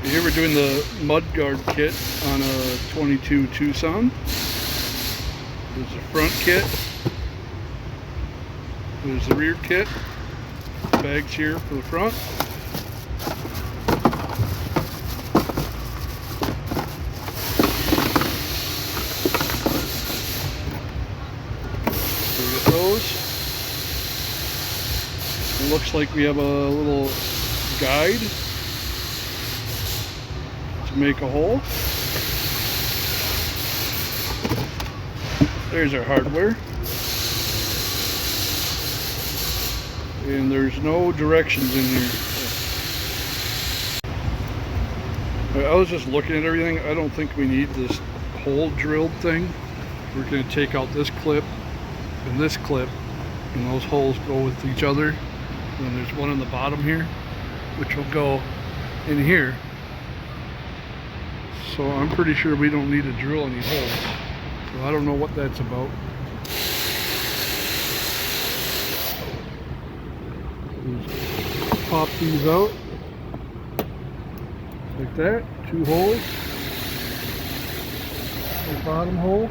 Here we're doing the mud guard kit on a 22 Tucson. There's the front kit. There's the rear kit. Bags here for the front. So we got those. It looks like we have a little guide to make a hole. There's our hardware. And there's no directions in here. I was just looking at everything. I don't think we need this hole drilled thing. We're going to take out this clip and this clip, and those holes go with each other. And then there's one on the bottom here, which will go in here. So I'm pretty sure we don't need to drill any holes. So I don't know what that's about. Just pop these out like that. 2 holes. The bottom hole.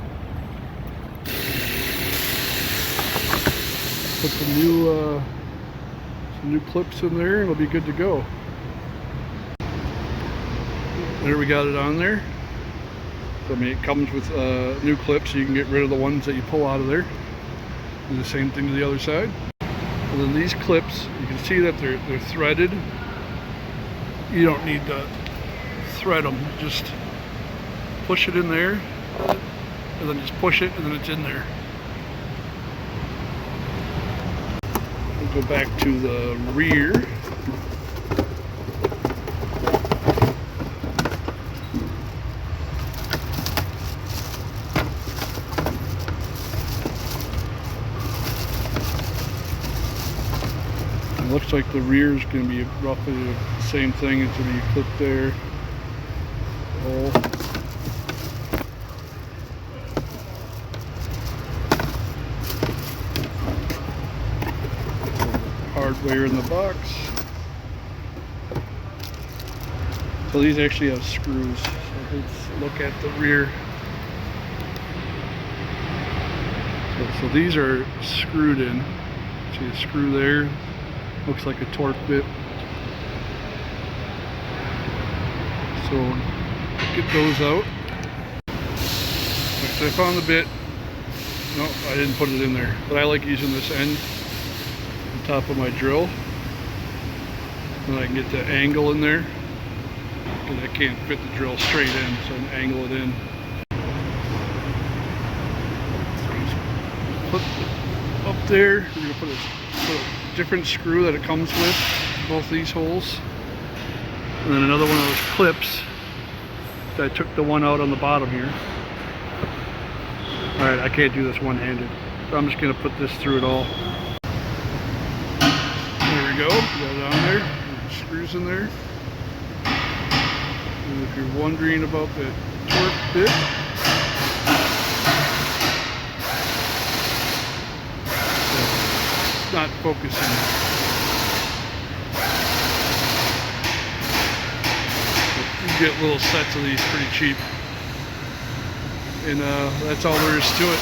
Put some new clips in there, and it'll be good to go. There, we got it on there. So, I mean, it comes with new clips, so you can get rid of the ones that you pull out of there. Do the same thing to the other side. And then these clips, you can see that they're threaded. You don't need to thread them. Just push it in there, and then just push it, and then it's in there. We'll go back to the rear. It looks like the rear is going to be roughly the same thing. It's going to be clipped there. Hole. Hardware in the box. So these actually have screws. So let's look at the rear. So these are screwed in. See a screw there. Looks like a torque bit. So get those out. So I found the bit. No, I didn't put it in there. But I like using this end on top of my drill. Then I can get the angle in there. Because I can't fit the drill straight in, so I can angle it in. So put it up there. We're going to put a different screw that it comes with, both these holes, and then another one of those clips. I took the one out on the bottom here. Alright, I can't do this one-handed, so I'm just going to put this through it all. There we go, got it on there. There's the screws in there. And if you're wondering about the torque bit, not focusing. You get little sets of these pretty cheap, and that's all there is to it.